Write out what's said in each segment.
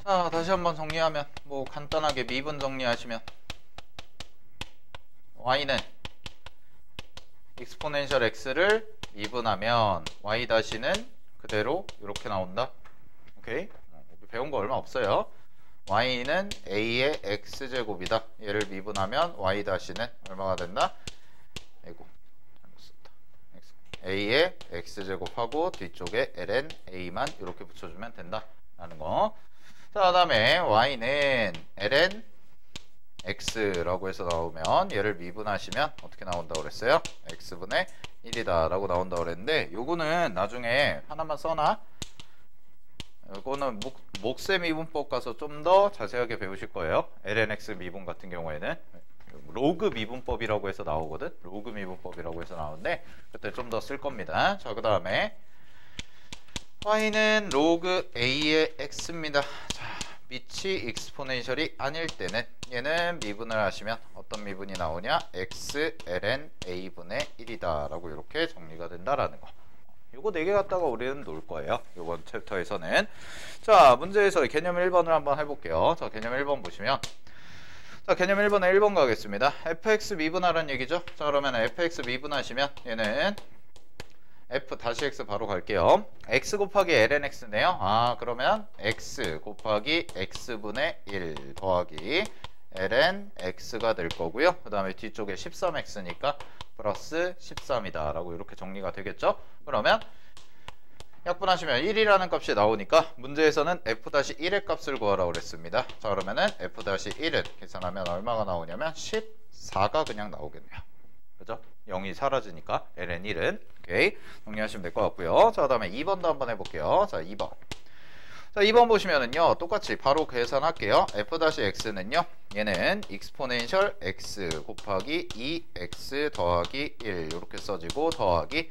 자, 다시 한번 정리하면 뭐 간단하게 미분 정리하시면 y는 익스포넨셜 x를 미분하면 y 다시는 그대로 이렇게 나온다. 오케이? 배운 거 얼마 없어요. y는 a의 x제곱이다. 얘를 미분하면 y 다시는 얼마가 된다? 아이고 잘못 썼다. a의 x제곱하고 뒤쪽에 ln a만 이렇게 붙여주면 된다 라는 거. 자, 그 다음에 y는 ln x라고 해서 나오면 얘를 미분하시면 어떻게 나온다고 그랬어요? x분의 1이다 라고 나온다고 그랬는데, 요거는 나중에 하나만 써놔. 요거는 목세 미분법 가서 좀 더 자세하게 배우실 거예요. ln x 미분 같은 경우에는 로그 미분법이라고 해서 나오거든. 로그 미분법이라고 해서 나오는데 그때 좀 더 쓸 겁니다. 자, 그 다음에 y는 로그 a의 x입니다. 자, 밑이 익스포넨셜이 아닐 때는 얘는 미분을 하시면 어떤 미분이 나오냐? x ln a분의 1이다 라고 이렇게 정리가 된다라는 거. 요거 4개 갖다가 우리는 놓을 거예요. 요번 챕터에서는. 자, 문제에서 개념 1번을 한번 해볼게요. 자, 개념 1번 보시면, 자, 개념 1번에 1번 가겠습니다. fx 미분하라는 얘기죠. 자, 그러면 fx 미분하시면 얘는 f 다시 x 바로 갈게요. x 곱하기 ln x네요. 아, 그러면 x 곱하기 x분의 1 더하기 ln x가 될 거고요. 그 다음에 뒤쪽에 13x니까 플러스 13이다 라고 이렇게 정리가 되겠죠. 그러면 약분하시면 1이라는 값이 나오니까 문제에서는 f-1의 값을 구하라고 그랬습니다. 자, 그러면은 f-1은 계산하면 얼마가 나오냐면 14가 그냥 나오겠네요. 그죠? 0이 사라지니까 ln 1은. 오케이, 정리하시면 될 것 같고요. 자, 그 다음에 2번도 한번 해볼게요. 자, 2번. 자, 2번 보시면은요, 똑같이 바로 계산할게요. f-x는요, 얘는 익스포넨셜 x 곱하기 2x 더하기 1 이렇게 써지고 더하기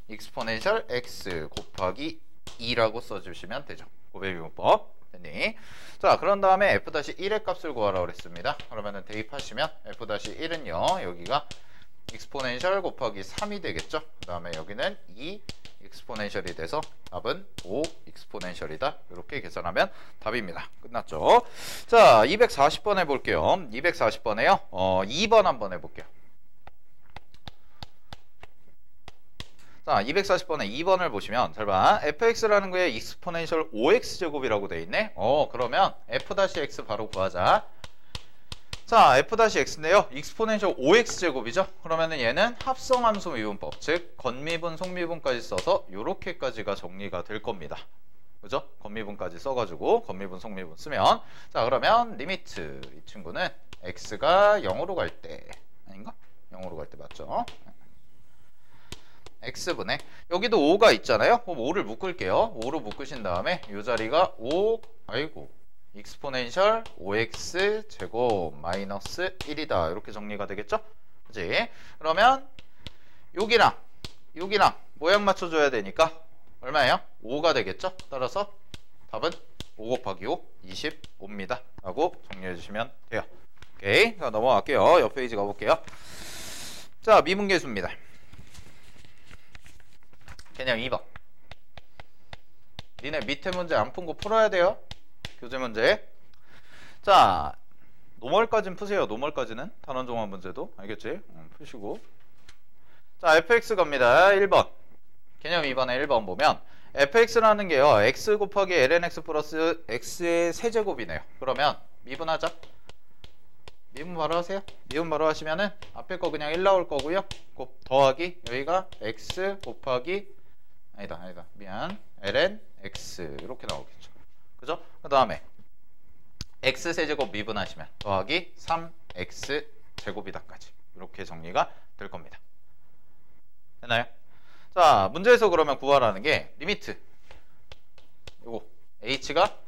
익스포넨셜 x 곱하기 2라고 써주시면 되죠. 고배미분법 됐니? 자, 그런 다음에 f-1의 값을 구하라고 그랬습니다. 그러면은 대입하시면 f-1은요, 여기가 익스포넨셜 곱하기 3이 되겠죠. 그 다음에 여기는 2 익스포넨셜이 돼서 답은 5 익스포넨셜이다. 이렇게 계산하면 답입니다. 끝났죠. 자, 240번 해볼게요. 240번에요. 2번 한번 해볼게요. 자, 240번에 2번을 보시면 잘 봐. fx라는 거에 익스포넨셜 5x제곱이라고 돼 있네. 그러면 f-x 바로 구하자. 자, f-x인데요. 익스포넨셜 5x제곱이죠. 그러면은 얘는 합성함수 미분법, 즉 건미분, 속미분까지 써서 요렇게까지가 정리가 될 겁니다. 그죠? 건미분까지 써가지고 건미분, 속미분 쓰면, 자, 그러면 리미트 이 친구는 x가 0으로 갈 때, 아닌가? 0으로 갈 때 맞죠? x분의, 여기도 5가 있잖아요. 그럼 5를 묶을게요. 5로 묶으신 다음에 이 자리가 5, 아이고, 익스포넨셜 5x 제곱 마이너스 1이다. 이렇게 정리가 되겠죠? 그치? 그러면 여기랑 모양 맞춰줘야 되니까 얼마예요? 5가 되겠죠? 따라서 답은 5 곱하기 5, 25입니다. 라고 정리해 주시면 돼요. 오케이. 자, 넘어갈게요. 옆 페이지 가볼게요. 자, 미분계수입니다. 개념 2번. 니네 밑에 문제 안 푼 거 풀어야 돼요. 교재 문제. 자, 노멀까지는 푸세요. 노멀까지는 단원종합 문제도 알겠지? 푸시고. 자, fx 갑니다. 1번. 개념 2번에 1번 보면 fx라는 게요, x 곱하기 ln x 플러스 x의 세제곱이네요. 그러면 미분하자. 미분 바로 하세요. 미분 바로 하시면은 앞에 거 그냥 1 나올 거고요. 더하기 여기가 x 곱하기 아니다 미안 ln x 이렇게 나오겠죠. 그죠? 그 다음에 x 세제곱 미분하시면 더하기 3x 제곱이다까지 이렇게 정리가 될 겁니다. 됐나요? 자, 문제에서 그러면 구하라는 게 리미트 요거 h가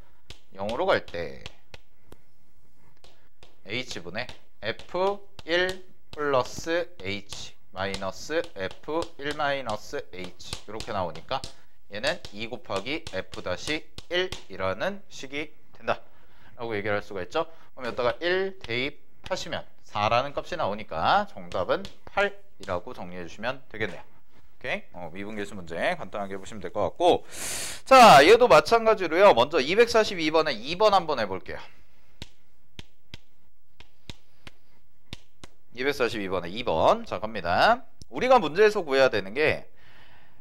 0으로 갈 때 h분의 f1 플러스 h 마이너스 f1 마이너스 h 이렇게 나오니까 얘는 2 곱하기 f-1이라는 식이 된다 라고 얘기할 수가 있죠. 그럼 여기다가 1 대입하시면 4라는 값이 나오니까 정답은 8이라고 정리해 주시면 되겠네요. 오케이? 미분계수 문제 간단하게 보시면 될 것 같고, 자, 얘도 마찬가지로요. 먼저 242번에 2번 한번 해볼게요. 242번에 2번. 자, 갑니다. 우리가 문제에서 구해야 되는 게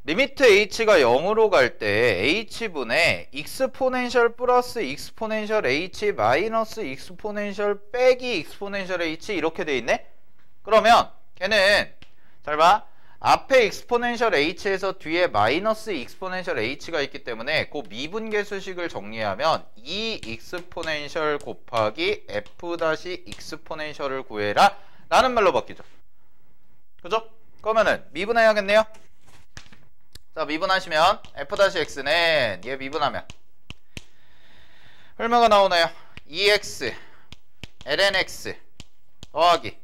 리미트 h가 0으로 갈 때 h분의 익스포넨셜 플러스 익스포넨셜 h 마이너스 익스포넨셜 빼기 익스포넨셜 h 이렇게 돼 있네? 그러면 걔는 잘 봐. 앞에 익스포넨셜 h에서 뒤에 마이너스 익스포넨셜 h가 있기 때문에 그 미분계수식을 정리하면 2 익스포넨셜 곱하기 f 다시 익스포넨셜을 구해라 라는 말로 바뀌죠. 그죠? 그러면은 미분해야겠네요. 자, 미분하시면 f-x는 얘 미분하면 얼마가 나오나요? 2x lnx 더하기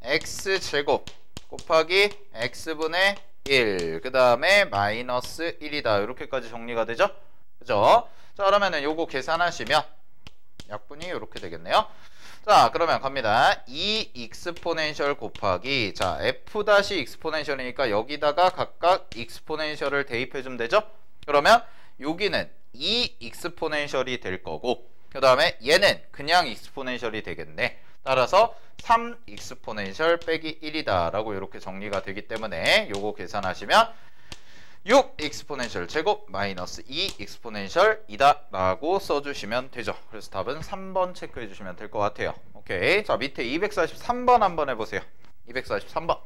x제곱 곱하기 x분의 1 그 다음에 마이너스 1이다. 이렇게까지 정리가 되죠? 그죠? 자, 그러면은 요거 계산하시면 약분이 이렇게 되겠네요. 자, 그러면 갑니다. 2 익스포넨셜 곱하기 자 f 다시 익스포넨셜이니까 여기다가 각각 익스포넨셜을 대입해주면 되죠? 그러면 여기는 2 익스포넨셜이 될 거고 그 다음에 얘는 그냥 익스포넨셜이 되겠네. 따라서 3 익스포넨셜 빼기 1이다 라고 이렇게 정리가 되기 때문에 요거 계산하시면 6 익스포넨셜 제곱 마이너스 2 익스포넨셜이다 라고 써주시면 되죠. 그래서 답은 3번 체크해 주시면 될 것 같아요. 오케이. 자, 밑에 243번 한번 해보세요. 243번.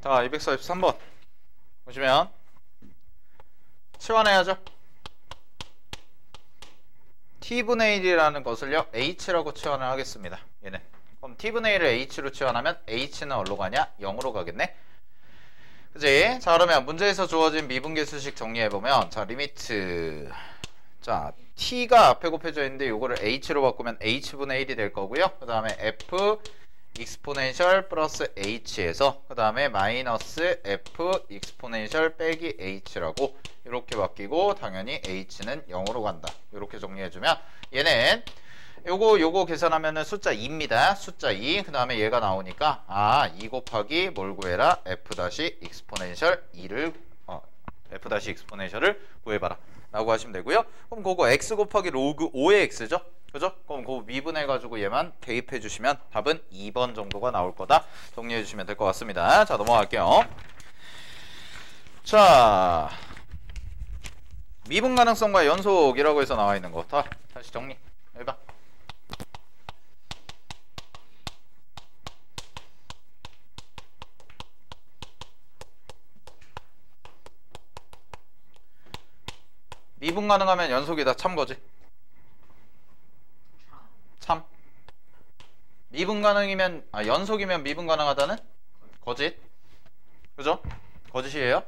자, 243번 보시면 치환해야죠. t분의 1이라는 것을요 h라고 치환을 하겠습니다. 얘는 그럼 t분의 1을 h로 치환하면 h는 어디로 가냐? 0으로 가겠네. 그지? 자, 그러면 문제에서 주어진 미분계수식 정리해보면 자, 리미트 자, t가 앞에 곱해져 있는데 요거를 h로 바꾸면 h분의 1이 될 거고요. 그 다음에 f 익스포넨셜 플러스 h에서 그 다음에 마이너스 f 익스포넨셜 빼기 h라고 이렇게 바뀌고 당연히 h는 0으로 간다. 이렇게 정리해주면 얘는 요거 계산하면은 숫자 2입니다. 숫자 2. 그 다음에 얘가 나오니까 2 곱하기 뭘 구해라? f 다시 익스포넨셜 2를 f 다시 익스포넨셜을 구해봐라 라고 하시면 되고요. 그럼 그거 x 곱하기 로그 5의 x죠? 그죠? 그럼 그거 미분해가지고 얘만 대입해 주시면 답은 2번 정도가 나올 거다. 정리해 주시면 될 것 같습니다. 자, 넘어갈게요. 자, 미분 가능성과 연속이라고 해서 나와 있는 거 다시 정리 해봐. 미분 가능하면 연속이다. 참거지. 참. 미분 가능이면 연속이면 미분 가능하다는 거짓. 그죠? 거짓이에요.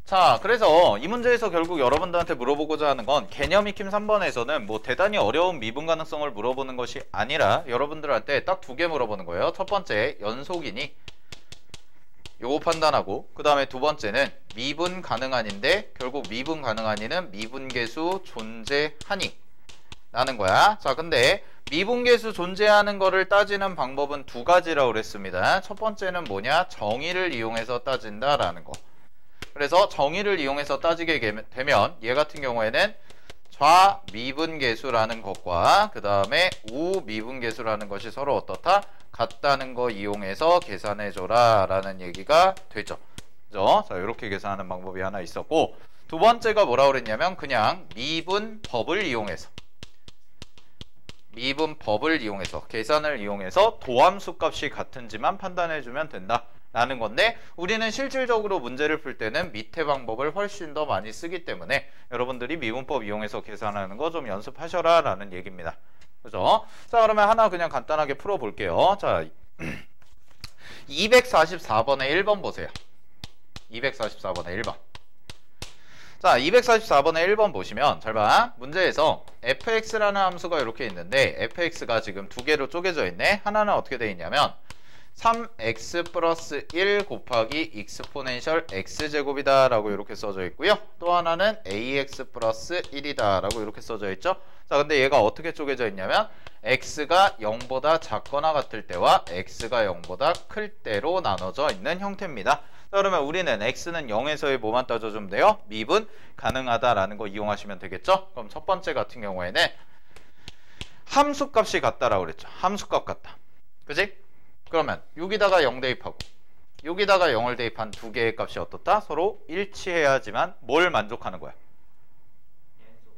자, 그래서 이 문제에서 결국 여러분들한테 물어보고자 하는 건 개념 익힘 3번에서는 뭐 대단히 어려운 미분 가능성을 물어보는 것이 아니라 여러분들한테 딱 2개 물어보는 거예요. 첫 번째 연속이니 요거 판단하고 그 다음에 두 번째는 미분 가능한인데 결국 미분 가능한이는 미분계수 존재하니 라는 거야. 자, 근데 미분계수 존재하는 거를 따지는 방법은 2가지라고 그랬습니다. 첫 번째는 뭐냐? 정의를 이용해서 따진다라는 거. 그래서 정의를 이용해서 따지게 되면 얘 같은 경우에는 좌미분계수라는 것과 그 다음에 우미분계수라는 것이 서로 어떻다? 같다는 거 이용해서 계산해줘라 라는 얘기가 되죠. 그죠? 자, 이렇게 계산하는 방법이 하나 있었고 두 번째가 뭐라고 그랬냐면 그냥 미분법을 이용해서 미분법을 이용해서 계산을 이용해서 도함수 값이 같은지만 판단해주면 된다 라는 건데, 우리는 실질적으로 문제를 풀 때는 밑에 방법을 훨씬 더 많이 쓰기 때문에 여러분들이 미분법 이용해서 계산하는 거 좀 연습하셔라 라는 얘기입니다. 그죠? 자, 그러면 하나 그냥 간단하게 풀어볼게요. 자, 244번에 1번 보세요. 244번에 1번. 자, 244번에 1번 보시면 잘 봐. 문제에서 fx라는 함수가 이렇게 있는데 fx가 지금 두 개로 쪼개져 있네. 하나는 어떻게 돼 있냐면 3x 플러스 1 곱하기 익스포넨셜 x제곱이다 라고 이렇게 써져 있고요. 또 하나는 ax 플러스 1이다 라고 이렇게 써져 있죠. 자, 근데 얘가 어떻게 쪼개져 있냐면 x가 0보다 작거나 같을 때와 x가 0보다 클 때로 나눠져 있는 형태입니다. 자, 그러면 우리는 x는 0에서의 뭐만 따져주면 돼요? 미분 가능하다라는 거 이용하시면 되겠죠? 그럼 첫 번째 같은 경우에는 함수값이 같다라고 그랬죠. 함수값 같다. 그지? 그러면 여기다가 0 대입하고 여기다가 0을 대입한 두 개의 값이 어떻다? 서로 일치해야지만 뭘 만족하는 거야?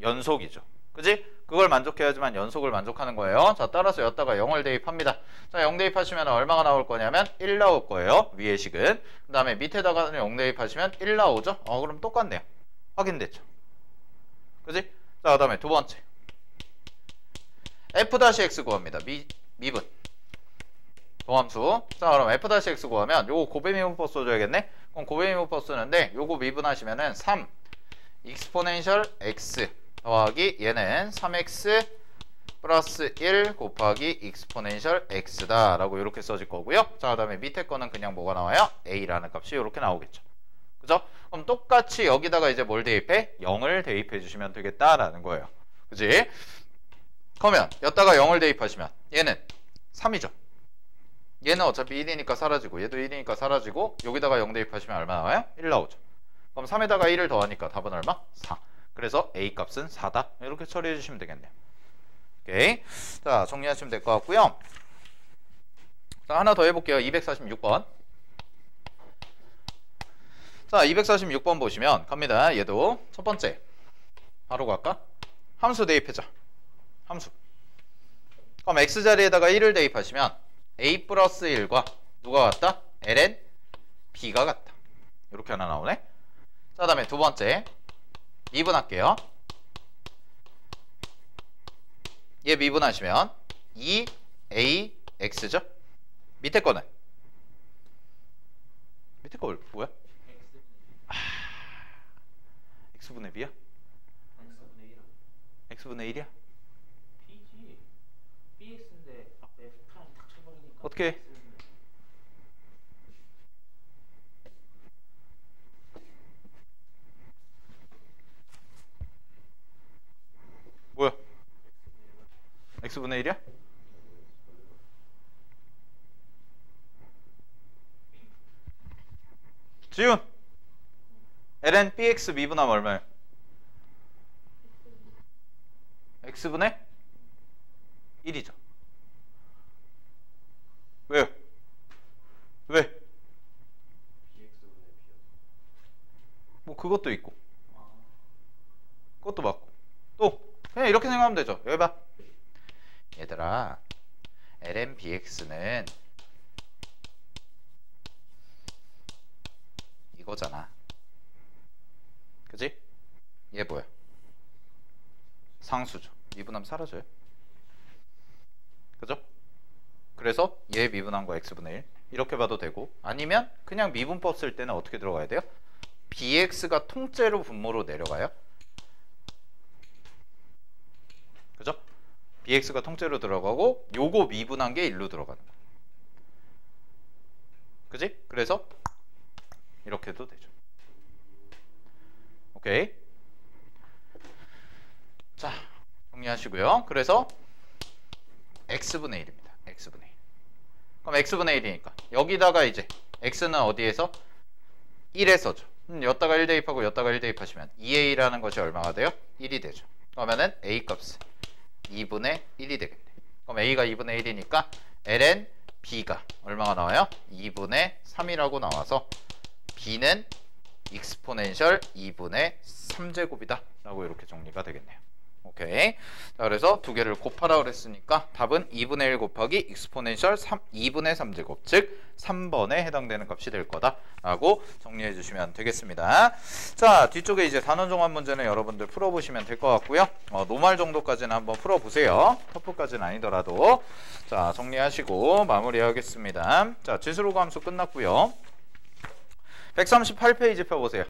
연속이죠. 그지? 그걸 만족해야지만 연속을 만족하는 거예요. 자, 따라서 여기다가 0을 대입합니다. 자, 0 대입하시면 얼마가 나올 거냐면 1 나올 거예요. 위의 식은. 그 다음에 밑에다가 0 대입하시면 1 나오죠. 그럼 똑같네요. 확인됐죠. 그지? 자, 그 다음에 두 번째. f-x 구합니다. 미분. 도함수. 자, 그럼 f-x 구하면 요거 고배미분법 써줘야겠네. 그럼 고배미분법 쓰는데 요거 미분하시면은 3 익스포넨셜 x 더하기 얘는 3x 플러스 1 곱하기 익스포넨셜 x다 라고 이렇게 써질 거고요. 자, 그 다음에 밑에 거는 그냥 뭐가 나와요? a라는 값이 이렇게 나오겠죠. 그죠? 그럼 똑같이 여기다가 이제 뭘 대입해? 0을 대입해 주시면 되겠다라는 거예요. 그지? 그러면 여기다가 0을 대입하시면 얘는 3이죠. 얘는 어차피 1이니까 사라지고 얘도 1이니까 사라지고 여기다가 0 대입하시면 얼마 나와요? 1 나오죠. 그럼 3에다가 1을 더하니까 답은 얼마? 4. 그래서 a 값은 4다. 이렇게 처리해 주시면 되겠네요. 오케이. 자, 정리하시면 될 것 같고요. 자, 하나 더 해볼게요. 246번. 자, 246번 보시면 갑니다. 얘도 첫 번째 바로 갈까? 함수 대입하자. 함수. 그럼 x자리에다가 1을 대입하시면 a 플러스 1과 누가 같다? ln b가 같다. 이렇게 하나 나오네. 자, 그 다음에 두 번째 미분할게요. 얘 미분하시면 2ax죠? 밑에 거는? 밑에 거 뭐야? x분의 b야? x분의 1이야? b지. bx인데 앞에 프라임 탁 쳐버리니까 어떻게 해? 뭐야? x분의 1이야? 지훈! ln bx 미분하면 얼마예요? x분의 1이죠. 왜요? 왜? 뭐 그것도 있고 그것도 맞고 또 그냥 이렇게 생각하면 되죠. 여기 봐. 얘들아, ln bx는 이거잖아. 그지? 얘 뭐야? 상수죠. 미분하면 사라져요. 그죠? 그래서 얘 미분한 거 x분의 1 이렇게 봐도 되고, 아니면 그냥 미분법 쓸 때는 어떻게 들어가야 돼요? bx가 통째로 분모로 내려가요. 그죠? bx가 통째로 들어가고 요거 미분한 게 1로 들어가는 거야. 그지? 그래서 이렇게 해도 되죠. 오케이. 자, 정리하시고요. 그래서 x분의 1입니다. x분의 1. 그럼 x분의 1이니까 여기다가 이제 x는 어디에서? 1에서죠. 여기다가 1 대입하고 여기다가 1 대입하시면 2a라는 것이 얼마가 돼요? 1이 되죠. 그러면은 a 값은 2분의 1이 되겠네. 그럼 a가 2분의 1이니까 ln b가 얼마가 나와요? 2분의 3이라고 나와서 b는 익스포넨셜 2분의 3제곱이다 라고 이렇게 정리가 되겠네요. 오케이. 자, 그래서 두 개를 곱하라 그랬으니까 답은 2분의 1 곱하기 익스포넨셜 2분의 3제곱, 즉 3번에 해당되는 값이 될 거다라고 정리해 주시면 되겠습니다. 자, 뒤쪽에 이제 단원 종합 문제는 여러분들 풀어보시면 될 것 같고요. 노말 정도까지는 한번 풀어보세요. 터프까지는 아니더라도. 자, 정리하시고 마무리하겠습니다. 자, 지수로그 함수 끝났고요. 138페이지 펴보세요.